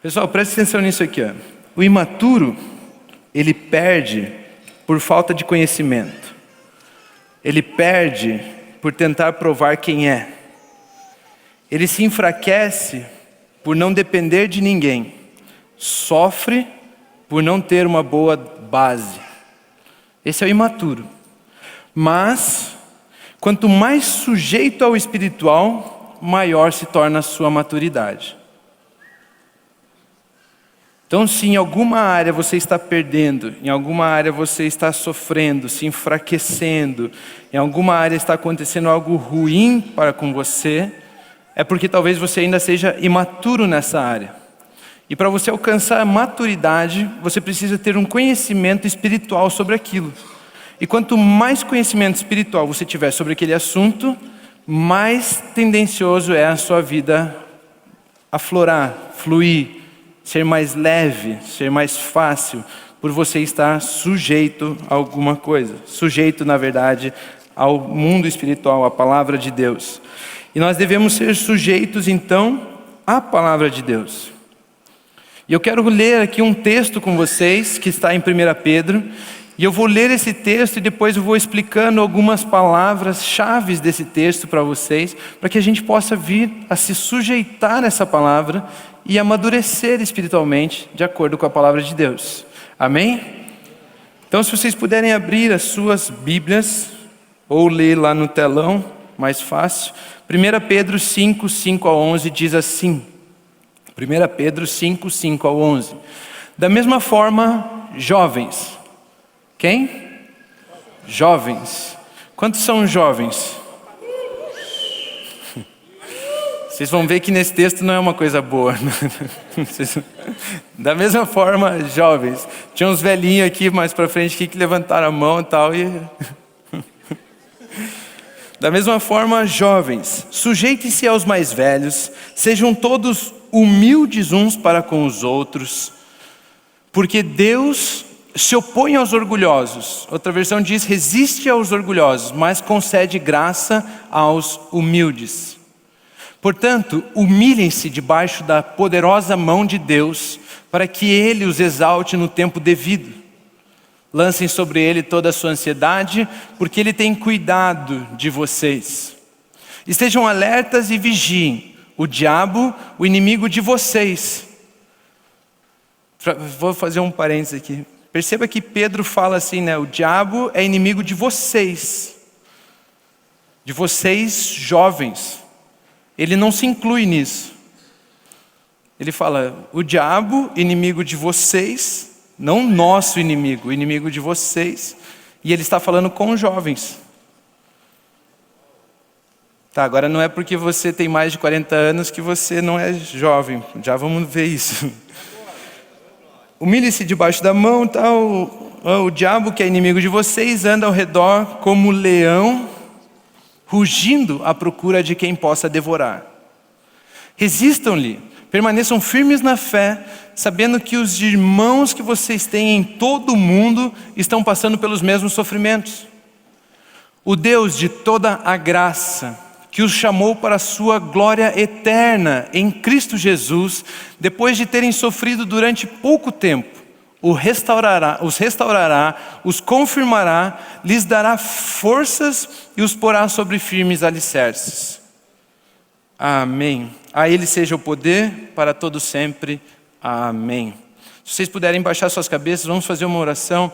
Pessoal, presta atenção nisso aqui, ó. O imaturo, ele perde por falta de conhecimento. Ele perde por tentar provar quem é. Ele se enfraquece por não depender de ninguém. Sofre por não ter uma boa base. Esse é o imaturo. Mas, quanto mais sujeito ao espiritual, maior se torna a sua maturidade. Então, se em alguma área você está perdendo, em alguma área você está sofrendo, se enfraquecendo, em alguma área está acontecendo algo ruim para com você, é porque talvez você ainda seja imaturo nessa área. E para você alcançar a maturidade, você precisa ter um conhecimento espiritual sobre aquilo. E quanto mais conhecimento espiritual você tiver sobre aquele assunto, mais tendencioso é a sua vida aflorar, fluir, ser mais leve, ser mais fácil, por você estar sujeito a alguma coisa. Sujeito, na verdade, ao mundo espiritual, à palavra de Deus. E nós devemos ser sujeitos, então, à palavra de Deus. E eu quero ler aqui um texto com vocês, que está em 1 Pedro, e eu vou ler esse texto e depois eu vou explicando algumas palavras-chave desse texto para vocês, para que a gente possa vir a se sujeitar a essa palavra e amadurecer espiritualmente de acordo com a palavra de Deus. Amém? Então, se vocês puderem abrir as suas Bíblias, ou ler lá no telão, mais fácil. 1 Pedro 5, 5 a 11 diz assim. 1 Pedro 5, 5 a 11. Da mesma forma, jovens. Quem? Jovens. Quantos são jovens? Vocês vão ver que nesse texto não é uma coisa boa. Da mesma forma, jovens. Tinha uns velhinhos aqui mais para frente que levantaram a mão e tal. Da mesma forma, jovens, sujeitem-se aos mais velhos, sejam todos humildes uns para com os outros, porque Deus se opõe aos orgulhosos. Outra versão diz, resiste aos orgulhosos, mas concede graça aos humildes. Portanto, humilhem-se debaixo da poderosa mão de Deus, para que Ele os exalte no tempo devido. Lancem sobre Ele toda a sua ansiedade, porque Ele tem cuidado de vocês. Estejam alertas e vigiem. O diabo, o inimigo de vocês. Vou fazer um parênteses aqui. Perceba que Pedro fala assim, né? O diabo é inimigo de vocês. De vocês jovens. Ele não se inclui nisso. Ele fala, o diabo, inimigo de vocês, não nosso inimigo, o inimigo de vocês. E ele está falando com jovens. Tá, agora não é porque você tem mais de 40 anos que você não é jovem. Já vamos ver isso. Humilhe-se debaixo da mão, tal. O diabo, que é inimigo de vocês, anda ao redor como leão, rugindo à procura de quem possa devorar. Resistam-lhe, permaneçam firmes na fé, sabendo que os irmãos que vocês têm em todo o mundo estão passando pelos mesmos sofrimentos. O Deus de toda a graça, que os chamou para a sua glória eterna em Cristo Jesus, depois de terem sofrido durante pouco tempo, os restaurará, os confirmará, lhes dará forças e os porá sobre firmes alicerces. Amém. A Ele seja o poder para todo sempre. Amém. Se vocês puderem baixar suas cabeças, vamos fazer uma oração.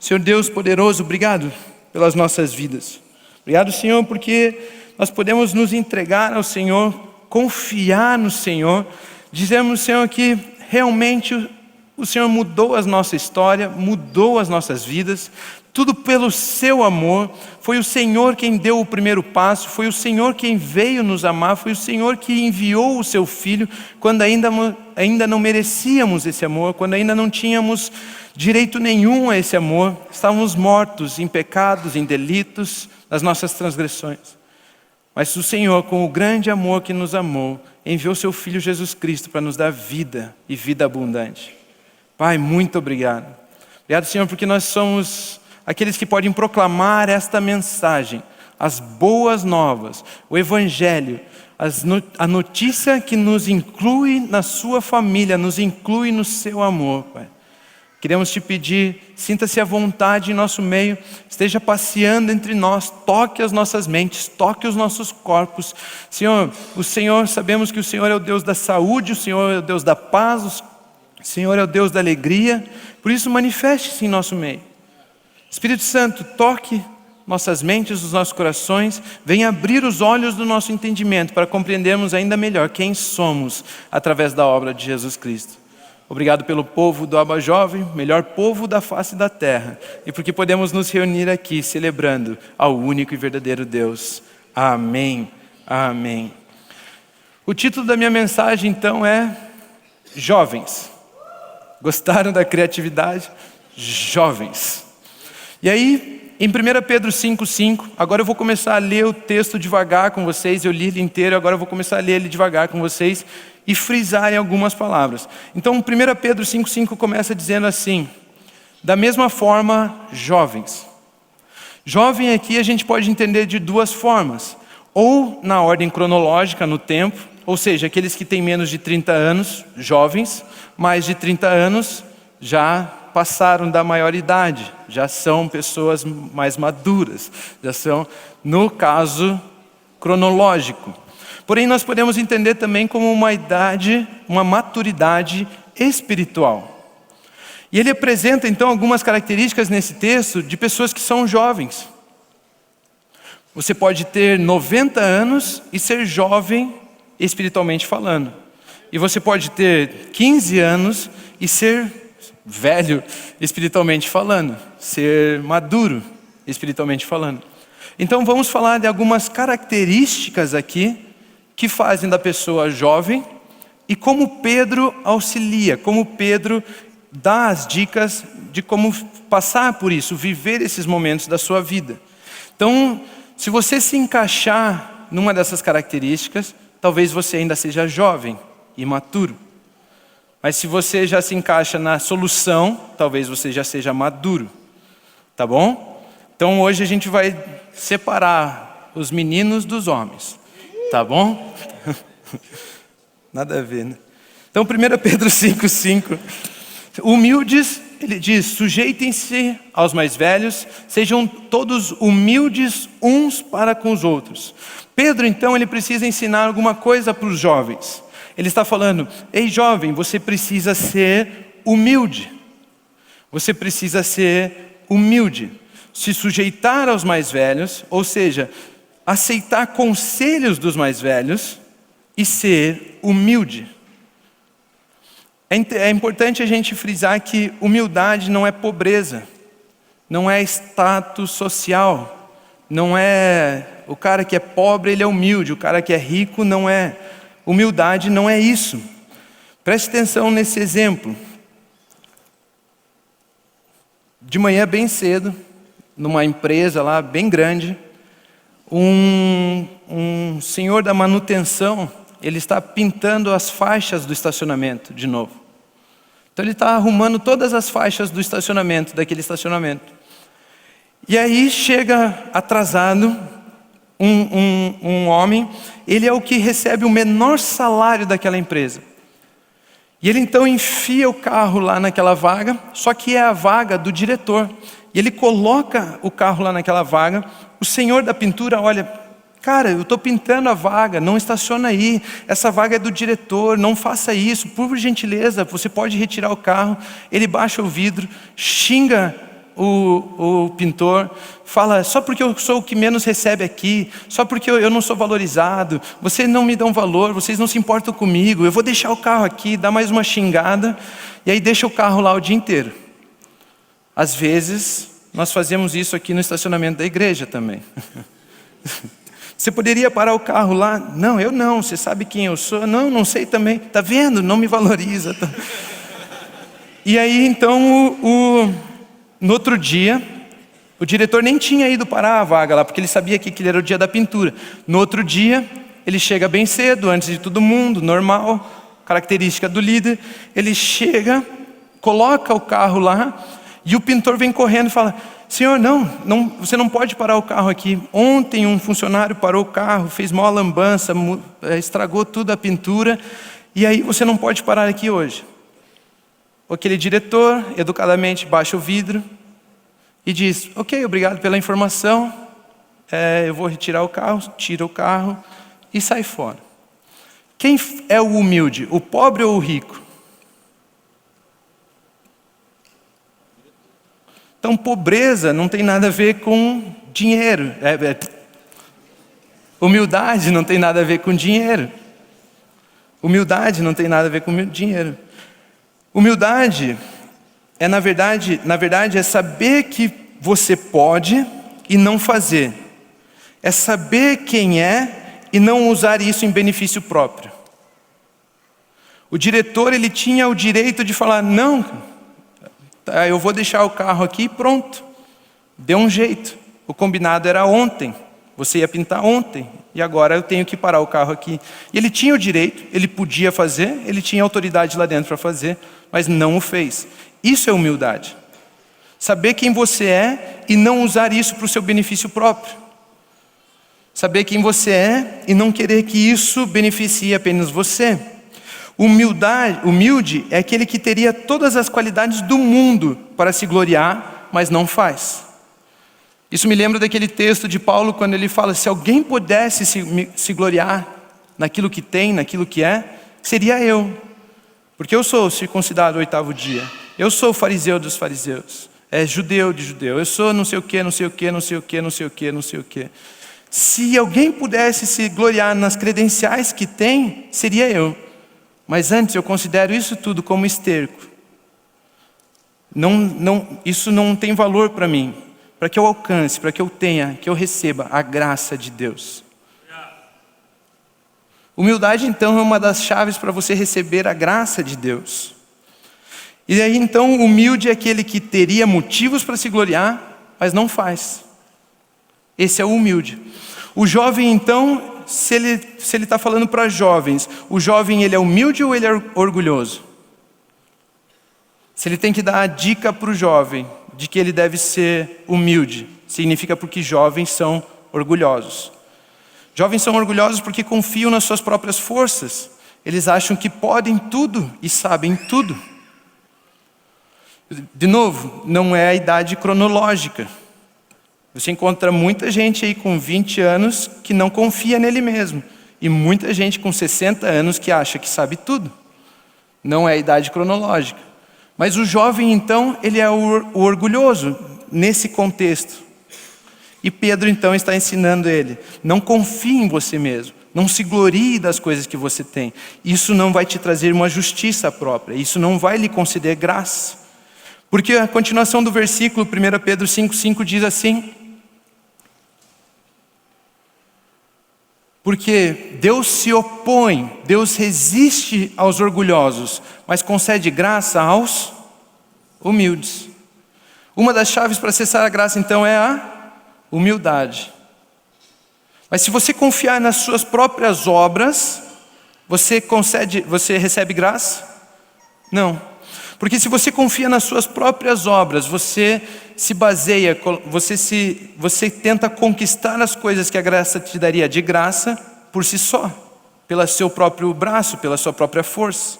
Senhor Deus poderoso, obrigado pelas nossas vidas. Obrigado, Senhor, porque nós podemos nos entregar ao Senhor, confiar no Senhor. Dizemos, Senhor, que realmente o Senhor mudou a nossa história, mudou as nossas vidas, tudo pelo seu amor. Foi o Senhor quem deu o primeiro passo, foi o Senhor quem veio nos amar, foi o Senhor que enviou o seu Filho, quando ainda não merecíamos esse amor, quando ainda não tínhamos direito nenhum a esse amor, estávamos mortos em pecados, em delitos, nas nossas transgressões. Mas o Senhor, com o grande amor que nos amou, enviou seu Filho Jesus Cristo para nos dar vida e vida abundante. Pai, muito obrigado. Obrigado, Senhor, porque nós somos aqueles que podem proclamar esta mensagem, as boas novas, o Evangelho, A notícia que nos inclui na sua família, nos inclui no seu amor, Pai. Queremos te pedir, sinta-se à vontade em nosso meio, esteja passeando entre nós, toque as nossas mentes, toque os nossos corpos. Senhor, sabemos que o Senhor é o Deus da saúde, o Senhor é o Deus da paz, o Senhor é o Deus da alegria, por isso manifeste-se em nosso meio. Espírito Santo, toque nossas mentes, os nossos corações, venha abrir os olhos do nosso entendimento para compreendermos ainda melhor quem somos através da obra de Jesus Cristo. Obrigado pelo povo do Aba Jovem, melhor povo da face da terra, e porque podemos nos reunir aqui celebrando ao único e verdadeiro Deus. Amém. Amém. O título da minha mensagem então é Jovens. Gostaram da criatividade? Jovens. E aí, em 1 Pedro 5,5, agora eu vou começar a ler o texto devagar com vocês, eu li ele inteiro, agora eu vou começar a ler ele devagar com vocês e frisar em algumas palavras. Então, 1 Pedro 5,5 começa dizendo assim: da mesma forma, jovens. Jovem aqui a gente pode entender de duas formas, ou na ordem cronológica, no tempo, ou seja, aqueles que têm menos de 30 anos, jovens, mais de 30 anos, já passaram da maioridade, já são pessoas mais maduras, já são, no caso, cronológico. Porém, nós podemos entender também como uma idade, uma maturidade espiritual. E ele apresenta então algumas características nesse texto de pessoas que são jovens. Você pode ter 90 anos e ser jovem espiritualmente falando. E você pode ter 15 anos e ser velho espiritualmente falando, ser maduro espiritualmente falando. Então vamos falar de algumas características aqui que fazem da pessoa jovem e como Pedro auxilia, como Pedro dá as dicas de como passar por isso, viver esses momentos da sua vida. Então, se você se encaixar numa dessas características, talvez você ainda seja jovem, imaturo. Mas se você já se encaixa na solução, talvez você já seja maduro. Tá bom? Então hoje a gente vai separar os meninos dos homens. Tá bom? Nada a ver, né? Então 1 Pedro 5,5. Humildes, ele diz, sujeitem-se aos mais velhos, sejam todos humildes uns para com os outros. Pedro então ele precisa ensinar alguma coisa para os jovens. Ele está falando, ei jovem, você precisa ser humilde. Você precisa ser humilde. Se sujeitar aos mais velhos, ou seja, aceitar conselhos dos mais velhos e ser humilde. É importante a gente frisar que humildade não é pobreza, não é status social, não é o cara que é pobre ele é humilde, o cara que é rico não é. Humildade não é isso. Preste atenção nesse exemplo. De manhã bem cedo, numa empresa lá bem grande, um senhor da manutenção, ele está pintando as faixas do estacionamento de novo. Então ele está arrumando todas as faixas do estacionamento, daquele estacionamento. E aí chega atrasado um homem, ele é o que recebe o menor salário daquela empresa. E ele então enfia o carro lá naquela vaga, só que é a vaga do diretor. E ele coloca o carro lá naquela vaga, o senhor da pintura olha, cara, eu estou pintando a vaga, não estaciona aí, essa vaga é do diretor, não faça isso, por gentileza, você pode retirar o carro. Ele baixa o vidro, xinga o pintor, fala, só porque eu sou o que menos recebe aqui, só porque eu não sou valorizado, vocês não me dão valor, vocês não se importam comigo, eu vou deixar o carro aqui, dá mais uma xingada, e aí deixa o carro lá o dia inteiro. Às vezes, nós fazemos isso aqui no estacionamento da igreja também. Você poderia parar o carro lá? Não, eu não, você sabe quem eu sou? Não, não sei também, tá vendo? Não me valoriza. E aí então, no outro dia, o diretor nem tinha ido parar a vaga lá, porque ele sabia que aquele era o dia da pintura. No outro dia, ele chega bem cedo, antes de todo mundo, normal, característica do líder. Ele chega, coloca o carro lá, e o pintor vem correndo e fala, Senhor, não, você não pode parar o carro aqui. Ontem um funcionário parou o carro, fez mó lambança, estragou tudo a pintura, e aí você não pode parar aqui hoje. Aquele diretor, educadamente, baixa o vidro e diz, ok, obrigado pela informação, eu vou retirar o carro, tira o carro e sai fora. Quem é o humilde, o pobre ou o rico? Então, pobreza não tem nada a ver com dinheiro. Humildade não tem nada a ver com dinheiro. Humildade não tem nada a ver com dinheiro. Humildade é, na verdade, é saber que você pode e não fazer. É saber quem é e não usar isso em benefício próprio. O diretor, ele tinha o direito de falar, não, eu vou deixar o carro aqui e pronto. Deu um jeito. O combinado era ontem. Você ia pintar ontem. E agora eu tenho que parar o carro aqui. E ele tinha o direito, ele podia fazer, ele tinha autoridade lá dentro para fazer, mas não o fez. Isso é humildade. Saber quem você é e não usar isso para o seu benefício próprio. Saber quem você é e não querer que isso beneficie apenas você. Humilde é aquele que teria todas as qualidades do mundo para se gloriar, mas não faz. Isso me lembra daquele texto de Paulo quando ele fala, se alguém pudesse se gloriar naquilo que tem, naquilo que é, seria eu. Porque eu sou circuncidado ao 8º dia. Eu sou fariseu dos fariseus. Judeu de judeu. Eu sou não sei o que, não sei o que, não sei o que, não sei o que, não sei o que. Se alguém pudesse se gloriar nas credenciais que tem, seria eu. Mas antes eu considero isso tudo como esterco. Isso não tem valor para mim. Para que eu alcance, para que eu tenha, que eu receba a graça de Deus. Humildade então é uma das chaves para você receber a graça de Deus. E aí então o humilde é aquele que teria motivos para se gloriar, mas não faz. Esse é o humilde. O jovem então, se ele está falando para jovens, o jovem ele é humilde ou ele é orgulhoso? Se ele tem que dar a dica para o jovem de que ele deve ser humilde, significa porque jovens são orgulhosos. Jovens são orgulhosos porque confiam nas suas próprias forças. Eles acham que podem tudo e sabem tudo. De novo, não é a idade cronológica. Você encontra muita gente aí com 20 anos que não confia nele mesmo. E muita gente com 60 anos que acha que sabe tudo. Não é a idade cronológica. Mas o jovem então, ele é o orgulhoso nesse contexto. E Pedro então está ensinando ele, não confie em você mesmo. Não se glorie das coisas que você tem. Isso não vai te trazer uma justiça própria. Isso não vai lhe conceder graça. Porque a continuação do versículo, 1 Pedro 5,5 diz assim, porque Deus se opõe, Deus resiste aos orgulhosos, mas concede graça aos humildes. Uma das chaves para acessar a graça então é a humildade. Mas se você confiar nas suas próprias obras, você recebe graça? Não. Porque se você confia nas suas próprias obras, você se baseia, você tenta conquistar as coisas que a graça te daria de graça por si só, pelo seu próprio braço, pela sua própria força.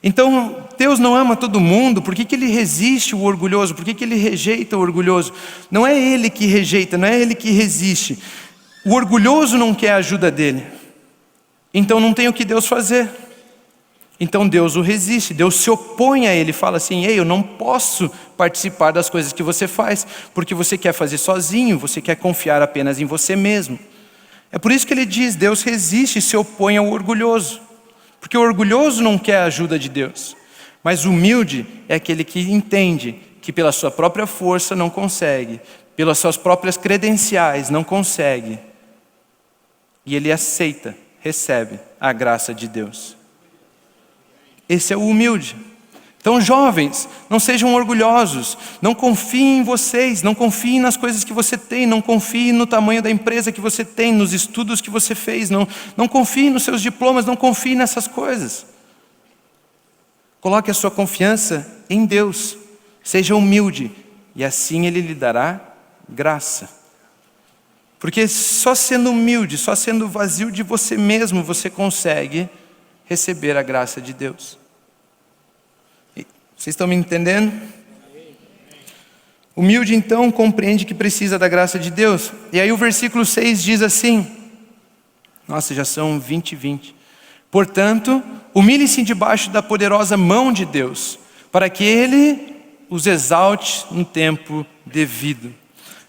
Então, Deus não ama todo mundo, por que Ele resiste o orgulhoso? Por que Ele rejeita o orgulhoso? Não é Ele que rejeita, não é Ele que resiste. O orgulhoso não quer a ajuda dele. Então não tem o que Deus fazer. Então Deus o resiste, Deus se opõe a ele, fala assim, ei, eu não posso participar das coisas que você faz, porque você quer fazer sozinho, você quer confiar apenas em você mesmo. É por isso que ele diz, Deus resiste e se opõe ao orgulhoso, porque o orgulhoso não quer a ajuda de Deus, mas o humilde é aquele que entende que pela sua própria força não consegue, pelas suas próprias credenciais não consegue, e ele aceita, recebe a graça de Deus. Esse é o humilde. Então, jovens, não sejam orgulhosos, não confiem em vocês, não confiem nas coisas que você tem, não confiem no tamanho da empresa que você tem, nos estudos que você fez, não confiem nos seus diplomas, não confiem nessas coisas. Coloque a sua confiança em Deus, seja humilde e assim Ele lhe dará graça. Porque só sendo humilde, só sendo vazio de você mesmo, você consegue receber a graça de Deus. Vocês estão me entendendo? Humilde então compreende que precisa da graça de Deus. E aí o versículo 6 diz assim, nossa, já são 20. Portanto, humilhem-se debaixo da poderosa mão de Deus, para que Ele os exalte no tempo devido.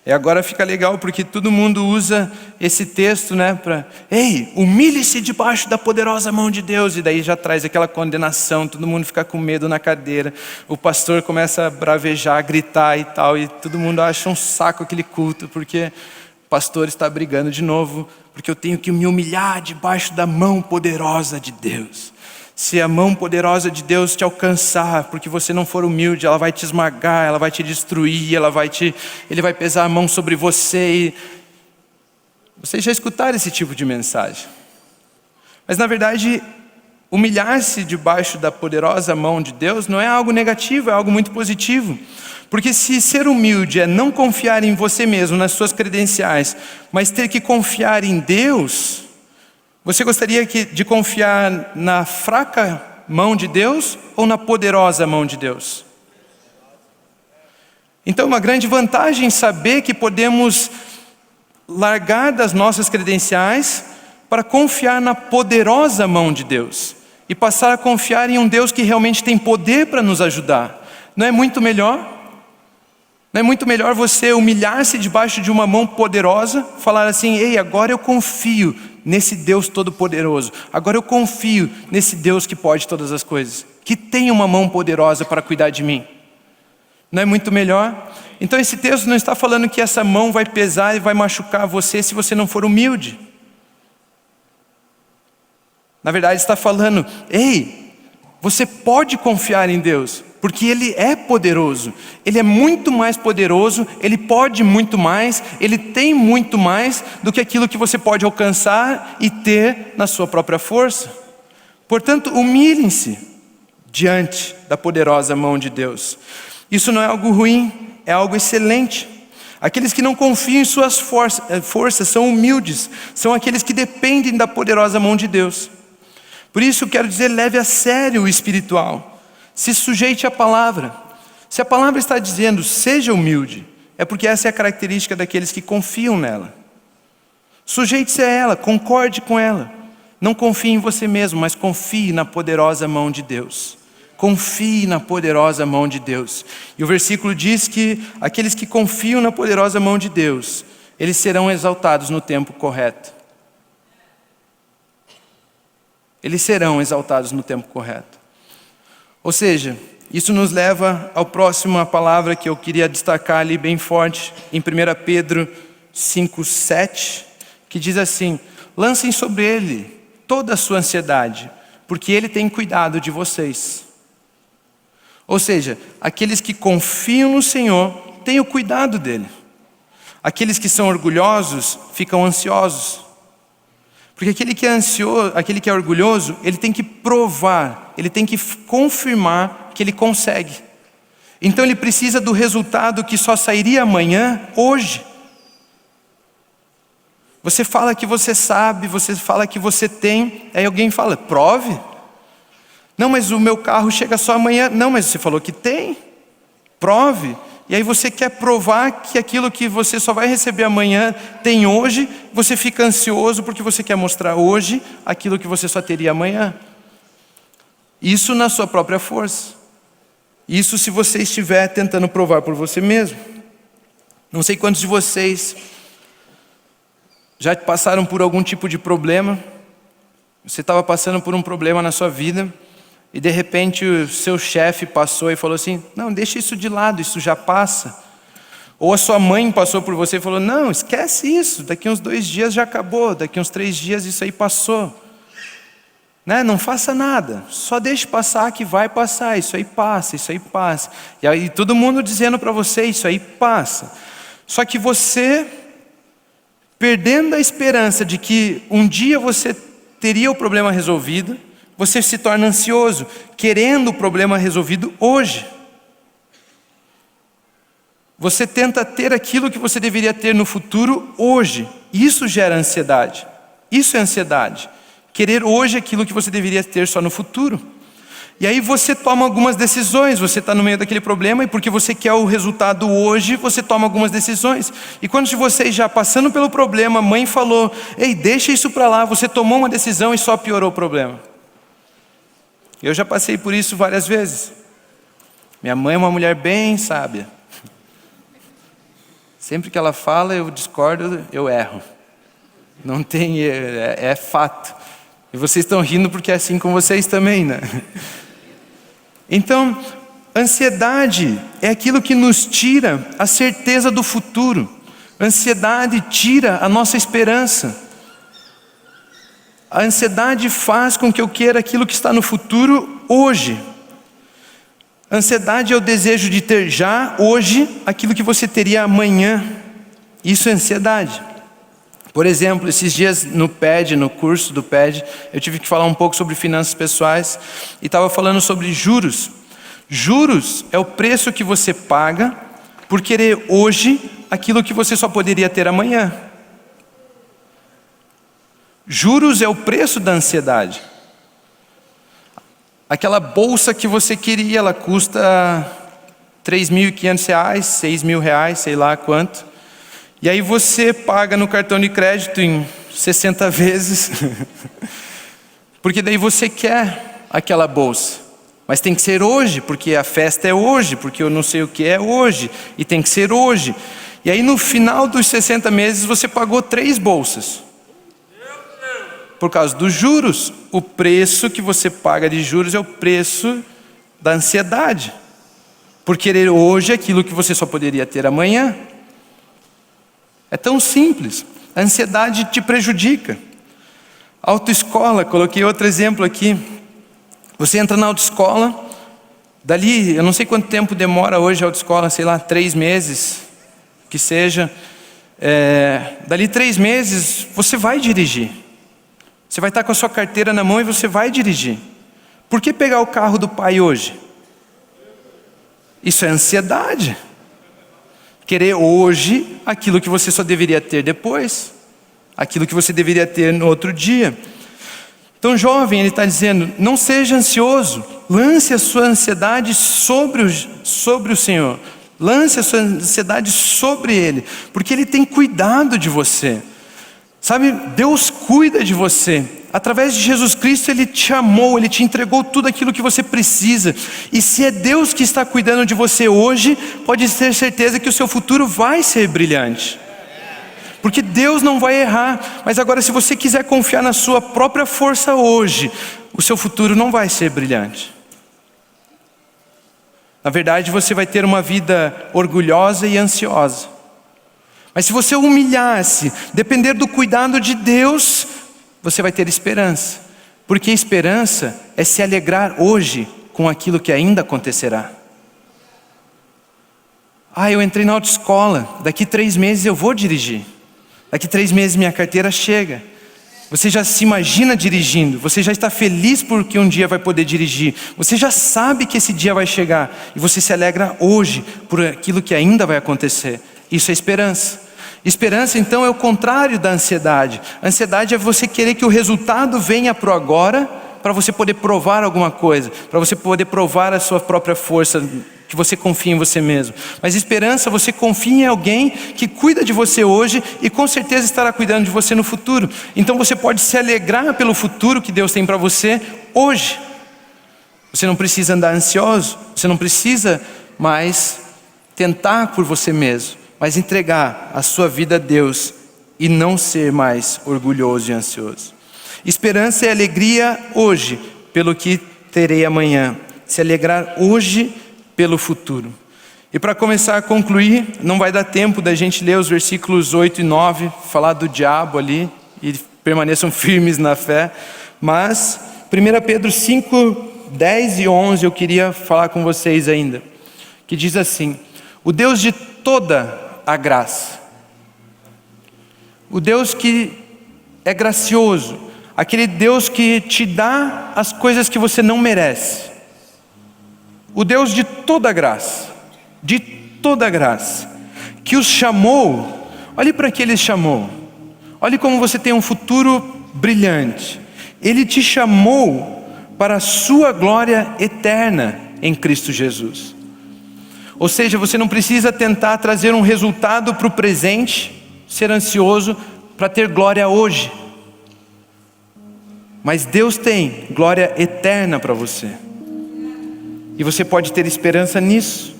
E agora fica legal porque todo mundo usa esse texto, né, para, ei, humilhe-se debaixo da poderosa mão de Deus, e daí já traz aquela condenação, todo mundo fica com medo na cadeira, o pastor começa a bravejar, a gritar e tal, e todo mundo acha um saco aquele culto, porque o pastor está brigando de novo, porque eu tenho que me humilhar debaixo da mão poderosa de Deus. Se a mão poderosa de Deus te alcançar, porque você não for humilde, ela vai te esmagar, ela vai te destruir, Ele vai pesar a mão sobre você. Vocês já escutaram esse tipo de mensagem. Mas na verdade, humilhar-se debaixo da poderosa mão de Deus não é algo negativo, é algo muito positivo. Porque se ser humilde é não confiar em você mesmo, nas suas credenciais, mas ter que confiar em Deus, você gostaria de confiar na fraca mão de Deus ou na poderosa mão de Deus? Então, uma grande vantagem saber que podemos largar das nossas credenciais para confiar na poderosa mão de Deus e passar a confiar em um Deus que realmente tem poder para nos ajudar. Não é muito melhor? Não é muito melhor você humilhar-se debaixo de uma mão poderosa, falar assim, ei, agora eu confio nesse Deus todo-poderoso. Agora eu confio nesse Deus que pode todas as coisas, que tem uma mão poderosa para cuidar de mim. Não é muito melhor? Então esse texto não está falando que essa mão vai pesar e vai machucar você se você não for humilde. Na verdade está falando, ei, você pode confiar em Deus, porque Ele é poderoso, Ele é muito mais poderoso, Ele pode muito mais, Ele tem muito mais do que aquilo que você pode alcançar e ter na sua própria força. Portanto, humilhem-se diante da poderosa mão de Deus. Isso não é algo ruim, é algo excelente. Aqueles que não confiam em suas forças são humildes, são aqueles que dependem da poderosa mão de Deus. Por isso eu quero dizer, leve a sério o espiritual. Se sujeite à palavra. Se a palavra está dizendo, seja humilde, é porque essa é a característica daqueles que confiam nela. Sujeite-se a ela, concorde com ela. Não confie em você mesmo, mas confie na poderosa mão de Deus. Confie na poderosa mão de Deus. E o versículo diz que aqueles que confiam na poderosa mão de Deus, eles serão exaltados no tempo correto. Eles serão exaltados no tempo correto. Ou seja, isso nos leva à próxima palavra que eu queria destacar ali bem forte, em 1 Pedro 5:7, que diz assim, lancem sobre Ele toda a sua ansiedade, porque Ele tem cuidado de vocês. Ou seja, aqueles que confiam no Senhor, têm o cuidado dEle. Aqueles que são orgulhosos, ficam ansiosos. Porque aquele que é orgulhoso, ele tem que provar, ele tem que confirmar que ele consegue. Então ele precisa do resultado que só sairia amanhã, hoje. Você fala que você sabe, você fala que você tem, aí alguém fala, prove. Não, mas o meu carro chega só amanhã. Não, mas você falou que tem. Prove. E aí você quer provar que aquilo que você só vai receber amanhã tem hoje, você fica ansioso porque você quer mostrar hoje aquilo que você só teria amanhã. Isso na sua própria força. Isso se você estiver tentando provar por você mesmo. Não sei quantos de vocês já passaram por algum tipo de problema. Você estava passando por um problema na sua vida e de repente o seu chefe passou e falou assim, não, deixa isso de lado, isso já passa. Ou a sua mãe passou por você e falou, não, esquece isso, daqui uns 2 dias já acabou, daqui uns 3 dias isso aí passou. Né? Não faça nada, só deixe passar que vai passar, isso aí passa, isso aí passa. E aí todo mundo dizendo para você, isso aí passa. Só que você, perdendo a esperança de que um dia você teria o problema resolvido, você se torna ansioso, querendo o problema resolvido hoje. Você tenta ter aquilo que você deveria ter no futuro hoje. Isso gera ansiedade. Isso é ansiedade. Querer hoje aquilo que você deveria ter só no futuro. E aí você toma algumas decisões, você está no meio daquele problema e porque você quer o resultado hoje, você toma algumas decisões. E quando vocês já passando pelo problema, a mãe falou, ei, deixa isso para lá, você tomou uma decisão e só piorou o problema. Eu já passei por isso várias vezes. Minha mãe é uma mulher bem sábia. Sempre que ela fala, eu discordo, eu erro. Não tem, é fato. E vocês estão rindo porque é assim com vocês também, né? Então, ansiedade é aquilo que nos tira a certeza do futuro. Ansiedade tira a nossa esperança. A ansiedade faz com que eu queira aquilo que está no futuro hoje. A ansiedade é o desejo de ter já, hoje, aquilo que você teria amanhã. Isso é ansiedade. Por exemplo, esses dias no PED, no curso do PED, eu tive que falar um pouco sobre finanças pessoais e estava falando sobre juros. Juros é o preço que você paga por querer hoje aquilo que você só poderia ter amanhã. Juros é o preço da ansiedade. Aquela bolsa que você queria, ela custa R$3.500, R$6.000, sei lá quanto. E aí você paga no cartão de crédito em 60 vezes, porque daí você quer aquela bolsa. Mas tem que ser hoje, porque a festa é hoje, porque eu não sei o que é hoje, e tem que ser hoje. E aí no final dos 60 meses você pagou 3 bolsas. Por causa dos juros. O preço que você paga de juros é o preço da ansiedade. Por querer hoje aquilo que você só poderia ter amanhã. É tão simples. A ansiedade te prejudica. Autoescola, coloquei outro exemplo aqui. Você entra na autoescola, dali, eu não sei quanto tempo demora hoje a autoescola, sei lá, 3 meses, que seja. Dali 3 meses, você vai dirigir. Você vai estar com a sua carteira na mão e você vai dirigir. Por que pegar o carro do pai hoje? Isso é ansiedade. Querer hoje aquilo que você só deveria ter depois. Aquilo que você deveria ter no outro dia. Então, jovem, ele está dizendo, não seja ansioso. Lance a sua ansiedade sobre o Senhor. Lance a sua ansiedade sobre Ele. Porque Ele tem cuidado de você. Sabe, Deus cuida de você. Através de Jesus Cristo Ele te amou, Ele te entregou tudo aquilo que você precisa. E se é Deus que está cuidando de você hoje, pode ter certeza que o seu futuro vai ser brilhante. Porque Deus não vai errar. Mas agora, se você quiser confiar na sua própria força hoje, o seu futuro não vai ser brilhante. Na verdade, você vai ter uma vida orgulhosa e ansiosa. Mas se você humilhar-se, depender do cuidado de Deus, você vai ter esperança. Porque esperança é se alegrar hoje com aquilo que ainda acontecerá. Eu entrei na autoescola, daqui 3 meses eu vou dirigir. Daqui 3 meses minha carteira chega. Você já se imagina dirigindo, você já está feliz porque um dia vai poder dirigir. Você já sabe que esse dia vai chegar e você se alegra hoje por aquilo que ainda vai acontecer. Isso é esperança. Esperança, então, é o contrário da ansiedade. A ansiedade é você querer que o resultado venha para o agora, para você poder provar alguma coisa, para você poder provar a sua própria força, que você confia em você mesmo. Mas esperança, você confia em alguém que cuida de você hoje e com certeza estará cuidando de você no futuro. Então você pode se alegrar pelo futuro que Deus tem para você hoje. Você não precisa andar ansioso, você não precisa mais tentar por você mesmo, mas entregar a sua vida a Deus e não ser mais orgulhoso e ansioso. Esperança é alegria hoje pelo que terei amanhã. Se alegrar hoje pelo futuro. E para começar a concluir, não vai dar tempo da gente ler os versículos 8 e 9, falar do diabo ali e permaneçam firmes na fé. Mas 1 Pedro 5, 10 e 11 eu queria falar com vocês ainda. Que diz assim: o Deus de toda a graça, o Deus que é gracioso, aquele Deus que te dá as coisas que você não merece, o Deus de toda a graça, que os chamou, olhe para que Ele chamou, olhe como você tem um futuro brilhante. Ele te chamou para a sua glória eterna em Cristo Jesus. Ou seja, você não precisa tentar trazer um resultado para o presente, ser ansioso para ter glória hoje. Mas Deus tem glória eterna para você. E você pode ter esperança nisso.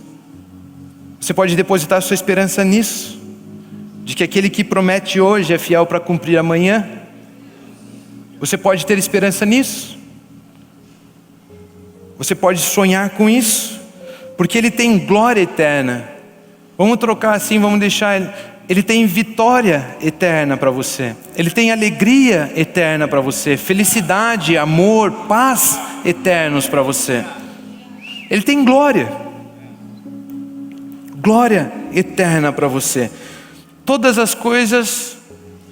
Você pode depositar sua esperança nisso, de que aquele que promete hoje é fiel para cumprir amanhã. Você pode ter esperança nisso. Você pode sonhar com isso, porque Ele tem glória eterna. Vamos trocar assim, vamos deixar Ele tem vitória eterna para você. Ele tem alegria eterna para você, felicidade, amor, paz eternos para você. Ele tem glória eterna para você. Todas as coisas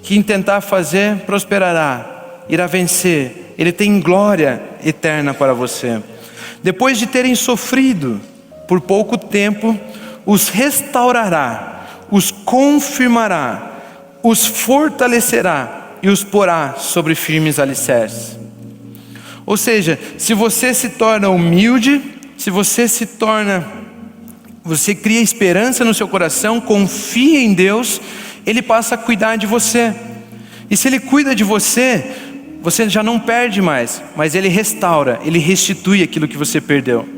que intentar fazer prosperará, irá vencer. Ele tem glória eterna para você. Depois de terem sofrido por pouco tempo, os restaurará, os confirmará, os fortalecerá e os porá sobre firmes alicerces. Ou seja, se você se torna humilde, se você você cria esperança no seu coração, confia em Deus, Ele passa a cuidar de você. E se Ele cuida de você, você já não perde mais, mas Ele restaura, Ele restitui aquilo que você perdeu.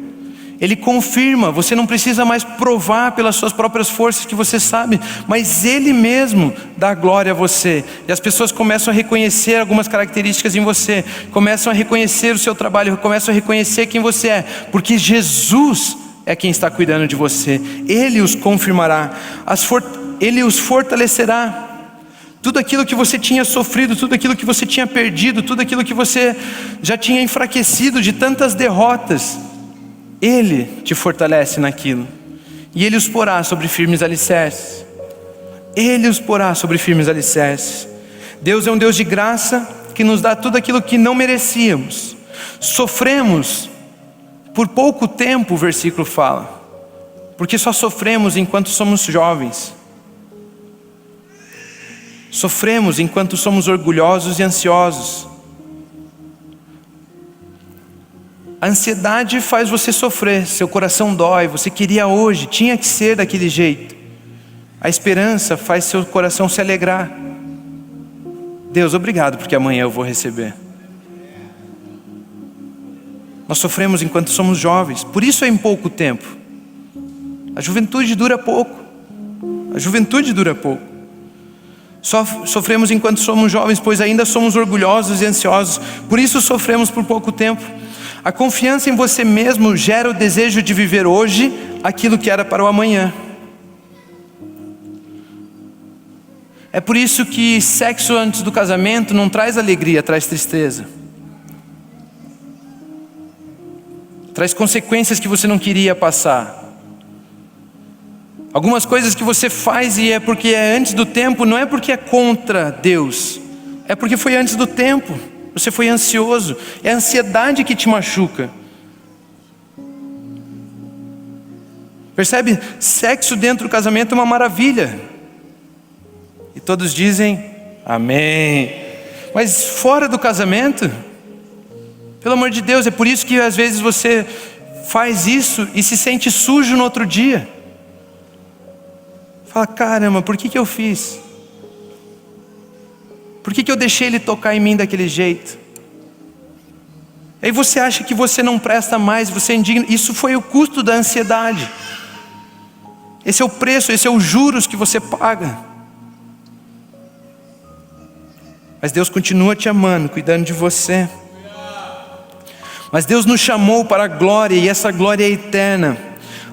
Ele confirma, você não precisa mais provar pelas suas próprias forças que você sabe, mas Ele mesmo dá glória a você. E as pessoas começam a reconhecer algumas características em você, começam a reconhecer o seu trabalho, começam a reconhecer quem você é, porque Jesus é quem está cuidando de você. Ele os confirmará, Ele os fortalecerá. Tudo aquilo que você tinha sofrido, tudo aquilo que você tinha perdido, tudo aquilo que você já tinha enfraquecido de tantas derrotas, Ele te fortalece naquilo. E Ele os porá sobre firmes alicerces. Ele os porá sobre firmes alicerces. Deus é um Deus de graça, que nos dá tudo aquilo que não merecíamos. Sofremos por pouco tempo, o versículo fala, porque só sofremos enquanto somos jovens. Sofremos enquanto somos orgulhosos e ansiosos. A ansiedade faz você sofrer, seu coração dói, você queria hoje, tinha que ser daquele jeito. A esperança faz seu coração se alegrar. Deus, obrigado porque amanhã eu vou receber. Nós sofremos enquanto somos jovens, por isso é em pouco tempo. A juventude dura pouco. A juventude dura pouco. Sofremos enquanto somos jovens, pois ainda somos orgulhosos e ansiosos, por isso sofremos por pouco tempo. A confiança em você mesmo gera o desejo de viver hoje aquilo que era para o amanhã. É por isso que sexo antes do casamento não traz alegria, traz tristeza. Traz consequências que você não queria passar. Algumas coisas que você faz e é porque é antes do tempo, não é porque é contra Deus, é porque foi antes do tempo. Você foi ansioso, é a ansiedade que te machuca. Percebe? Sexo dentro do casamento é uma maravilha. E todos dizem amém. Mas fora do casamento, pelo amor de Deus, é por isso que às vezes você faz isso e se sente sujo no outro dia. Fala, caramba, por que eu fiz? Por que eu deixei ele tocar em mim daquele jeito? Aí você acha que você não presta mais, você é indigno. Isso foi o custo da ansiedade. Esse é o preço, esse é os juros que você paga. Mas Deus continua te amando, cuidando de você. Mas Deus nos chamou para a glória, e essa glória é eterna.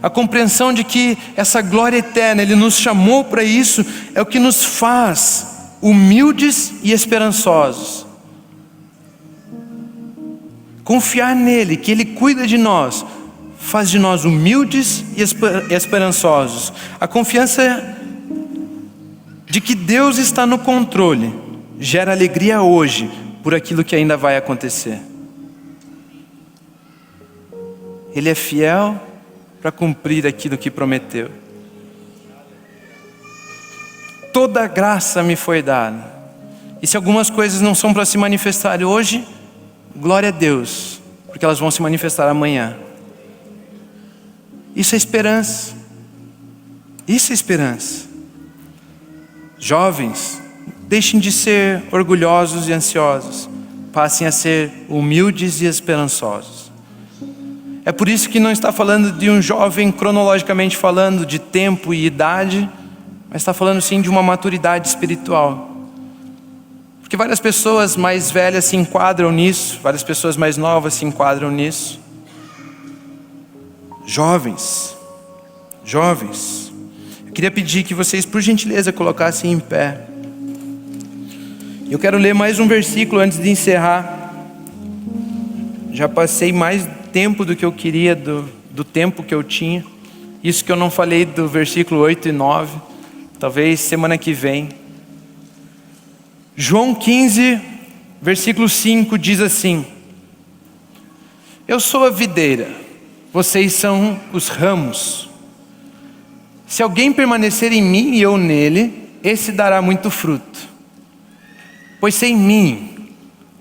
A compreensão de que essa glória eterna, Ele nos chamou para isso, é o que nos faz humildes e esperançosos. Confiar nele, que Ele cuida de nós, faz de nós humildes e esperançosos. A confiança de que Deus está no controle gera alegria hoje por aquilo que ainda vai acontecer. Ele é fiel para cumprir aquilo que prometeu. toda graça me foi dada. E se algumas coisas não são para se manifestar hoje, glória a Deus, porque elas vão se manifestar amanhã. Isso é esperança. Isso é esperança. Jovens, deixem de ser orgulhosos e ansiosos. Passem a ser humildes e esperançosos. É por isso que não está falando de um jovem cronologicamente falando, de tempo e idade, mas está falando sim de uma maturidade espiritual. Porque várias pessoas mais velhas se enquadram nisso, várias pessoas mais novas se enquadram nisso. Jovens, eu queria pedir que vocês, por gentileza, colocassem em pé. Eu quero ler mais um versículo antes de encerrar. Já passei mais tempo do que eu queria, do tempo que eu tinha. Isso que eu não falei do versículo 8 e 9. Talvez semana que vem. João 15, versículo 5 diz assim: eu sou a videira, vocês são os ramos. Se alguém permanecer em mim e eu nele, esse dará muito fruto. Pois sem mim,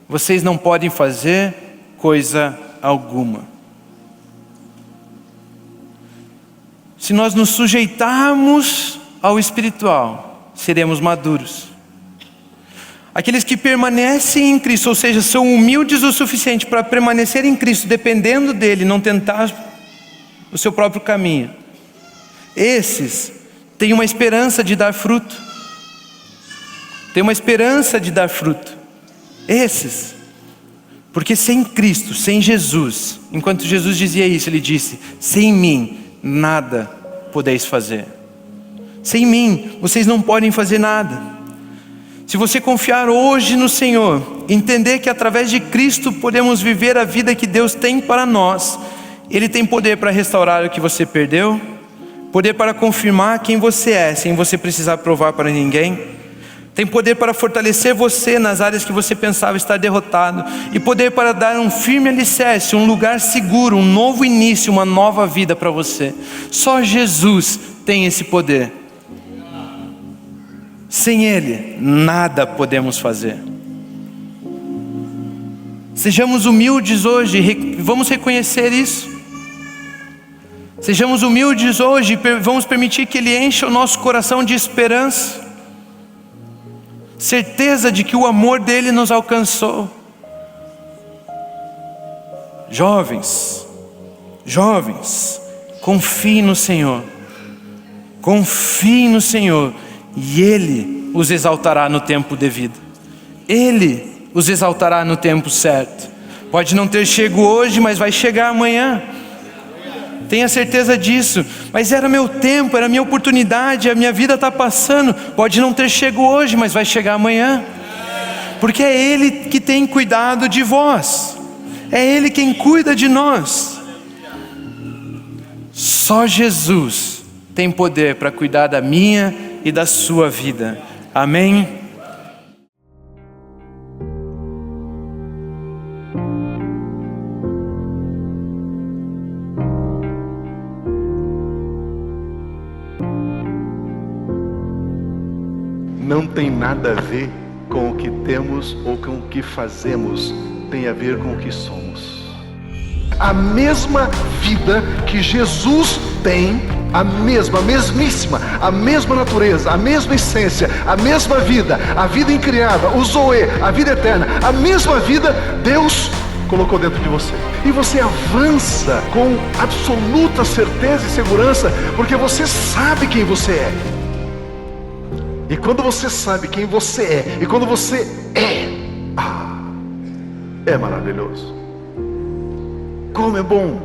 vocês não podem fazer coisa alguma. Se nós nos sujeitarmos ao espiritual, seremos maduros. Aqueles que permanecem em Cristo, ou seja, são humildes o suficiente para permanecer em Cristo, dependendo dele, não tentar o seu próprio caminho. Esses têm uma esperança de dar fruto. Tem uma esperança de dar fruto. Esses. Porque sem Cristo, sem Jesus, enquanto Jesus dizia isso, ele disse: sem mim, nada podeis fazer. Sem mim, vocês não podem fazer nada. Se você confiar hoje no Senhor, entender que através de Cristo podemos viver a vida que Deus tem para nós, Ele tem poder para restaurar o que você perdeu, poder para confirmar quem você é, sem você precisar provar para ninguém, tem poder para fortalecer você nas áreas que você pensava estar derrotado, e poder para dar um firme alicerce, um lugar seguro, um novo início, uma nova vida para você. Só Jesus tem esse poder. Sem Ele, nada podemos fazer. Sejamos humildes hoje, vamos reconhecer isso. Sejamos humildes hoje e vamos permitir que Ele encha o nosso coração de esperança. Certeza de que o amor dEle nos alcançou. Jovens, confiem no Senhor. Confiem no Senhor. E Ele os exaltará no tempo devido. Ele os exaltará no tempo certo. Pode não ter chego hoje, mas vai chegar amanhã. Tenha certeza disso. Mas era meu tempo, era minha oportunidade, a minha vida está passando. Pode não ter chego hoje, mas vai chegar amanhã. Porque é Ele que tem cuidado de vós. É Ele quem cuida de nós. Só Jesus tem poder para cuidar da minha e da sua vida. Amém? Não tem nada a ver com o que temos ou com o que fazemos, tem a ver com o que somos. A mesma vida que Jesus tem, a mesmíssima, a mesma natureza, a mesma essência, a mesma vida, a vida incriada, o Zoe, a vida eterna, a mesma vida Deus colocou dentro de você. E você avança com absoluta certeza e segurança, porque você sabe quem você é. E quando você sabe quem você é, e quando você é maravilhoso. Como é bom